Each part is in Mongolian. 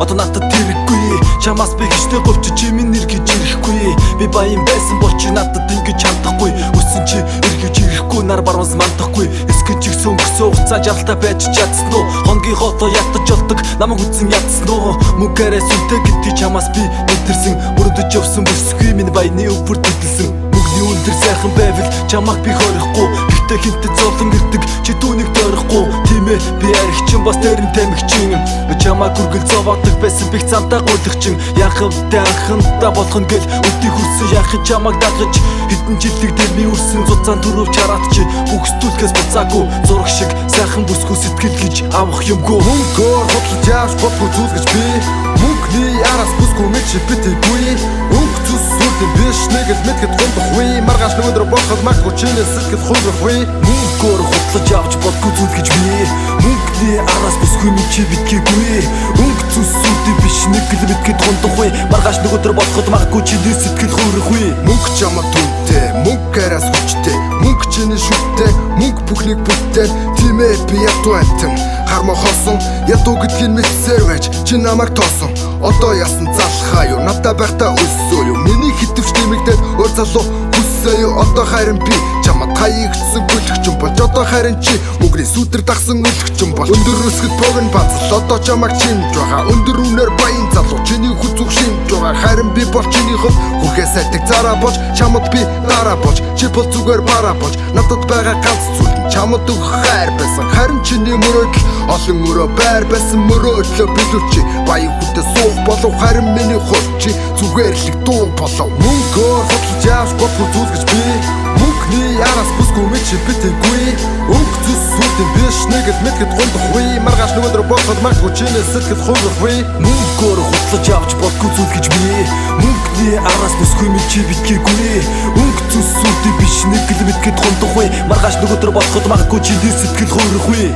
одоо надад тэрэггүй. Чамаас би хичнээн говч чи минь эргэж ирэхгүй. Би баян байсан бол чи надад ингэж хандахгүй. Үсэн чи эргэж ирэхгүй нар баруунс мандахгүй. Эсгэн чи гисэн өнгөрсөн хугацаа жаралтай байж чадсан уу? Хонгийн хотоо ятаж болдог намайг үзэн ядсан уу? Мөнгөөрээ сүнтэй гэдгийг чамаас би мэдэрсэн. Мөрөдөж явсан бүсгүй минь баяны өвөр төдөлсөн. Мөнгөний өндөр сайхан байвал чамайг би хорихгүй. Гэтэ хинтэ зовлон ирдэг чи түүнийг тойрохгүй. Тийм ээ би аригчин бас дээрэн тамигчин. Чамайг үргэл зовоодог байсан бих цантаа гуйлагчин. Яхавтай анхандаа болгоно гэл өдий хүрсэн яхин чамайг дагаж. Хэдэн жилиг дэрми үрсэн цуцаан төрөв чараад чи үгстүүлэхээс буцаагүй. Зураг шиг сайхан бүсгүй сэтгэл гэж авах юмгүй. Мөнгөөр хотлож яаш бодгүй зүйл гэж би мөнгөний араас бүсгүй мэд чи битээгүй. Өнгө зүс сүлдэн биш нэгэл мэдгэд гондохгүй. Маргааш нөгөөдөр бохол магтгүй чинээ сэтгэл хуулахгүй. Мөнгөөр хотлож авч бодгүй зүйл гэж би мөнгөний араас бүсгүй мэд чи битгээгүй. Өнгө зүс сүлдэн биш нэгэл мэдгэд гондохгүй. Маргааш нөгөөдөр бохол магтгүй чинээ сэтгэл хуулахгүй. Мөнгө чамд түнтэй, мөнгө араас хүчтэй, мөнгө чиний шүттэй, мөнгө бүхнийг бүтэн. Тийм ээ би ядуу амтэн харма хосон ядуу гэдгийг мэдсээр байж чи намайг тоосон. Одоо ясан залхаа юу надад байхдаа өссөө юу миний хитвч нэмэгдээд өөр залуу хүссээ юу. Одоо харин би чамд хаягдсан гүлгчэн болж одоо харин чи мөнгөний сүдэр дагсан өлгчэн бол өндөр өсгөд богн бацал одоо чамайг чимж байгаа. Өндөр үнээр баян залуу чиний хүзүүх шимж байгаа. Харин би бол чиний хөв хүхээ сайтаг зараа болж чамд би дараа болж чи бол зүгээр бараа болж надад байгаа ганц зүйл чамд өгөх хайр байсан. Харин чиний мөрөөдөл олон өрөө байр байсан. Мөрөөдлөө билүүчи баян хүнтэй суух болов. Харин миний хол чи зүгээрлэг дуу болов. Мөнгөөр хотлож яаш бодгүй зүйл гэж би мөнгөний араас бүсгүй мэд чи битээгүй. Өнгө зүс сүлдэн биш нэгэл мэдгэд гондохгүй. Маргааш нөгөөдөр бохол магтгүй чинээ сэтгэл хуулахгүй. Мөнгөөр хотлож авч бодгүй зүйл гэж би мөнгөний араас бүсгүй мэд чи битгээгүй. Өнгө зүс сүлдэн биш нэгэл мэдгэд гондохгүй. Маргааш нөгөөдөр бохол магтгүй чинээ сэтгэл хуулахгүй.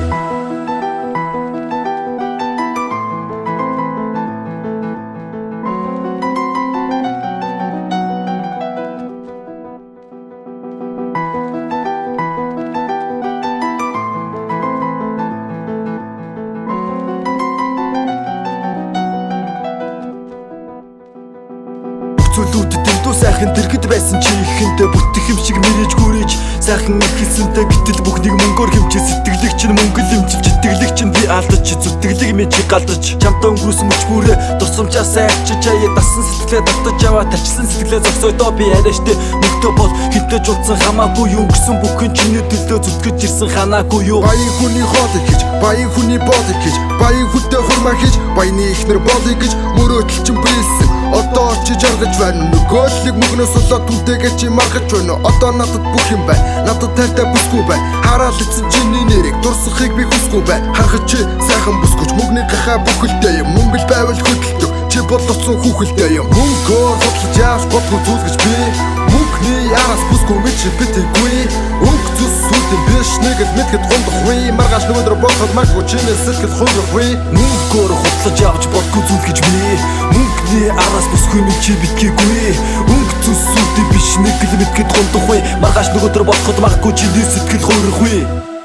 Зүйлүүдэд дэндүү сайхан дэргэд байсан чи ихэндээ бүтэх юм шиг мэрэж гүрэж сайхан ихэлсэнтэй гэтэл бүхнийг мөнгөөр хэмжээ сэтгэлийг чинь мөнгө лэмжиж итгэлийг чинь би алдаж зүтгэлийг минь чи галдаж чамтай өнгөрөөсөн мөч бүрээ дурсамжаас айчиж аяа дасан сэтгэлээ татаж аваа тарчсан сэтгэлээ зогсоодоо би арайштай мөнгөтэй бол хинтэж утсан хамаагүй юу өнгөрсөн бүхэн чиний төлөө зүтгэж ирсэн ханаагүй юу. Баян хүний хоолыг хийж баян хүний боолыг хийж баян хүнтэй хурмаа хийж баяны ихнэр боолыг гэж мөрөөдөл чинь биелсэн. Одоо чи жаргаж байна нөгөөдлийг мөнгнөөс олоод түнтэйгээ чи маргаж байна. Одоо надад бүх юм байна надад тайртай бүсгүй байна. Хараал ицэн чиний нэрийг дурсахыг би хүсгүй байна. Харахад чи сайхан бүсгүйч мөнгөний гахаа бүхэлдэй юм. Мөнгө л байвал хөдөлдөг чи бодлоцсон хүүхэлдэй юм. Мөнгөөр бодлож яаш бодгүй зүйл гэж би мөнгөний араас бүсгүй мэд чи битээгүй. Өнгө зүс сүлдэн биш нэгэл мэдгэд гондохгүй. Маргааш нөгөөдөр бохол магтгүй чинээ сэтгэл хуулахгүй. Мөнгөөр хотлож авч бодгүй зүйл гэж би мөнгөний араас бүсгүй мэд чи битгээгүй. Өнгө зүс сүлдэн биш нэгэл мэдгэд гондохгүй. Маргааш нөгөөдөр бохол магтгүй чинээ сэтгэл хуулахгүй.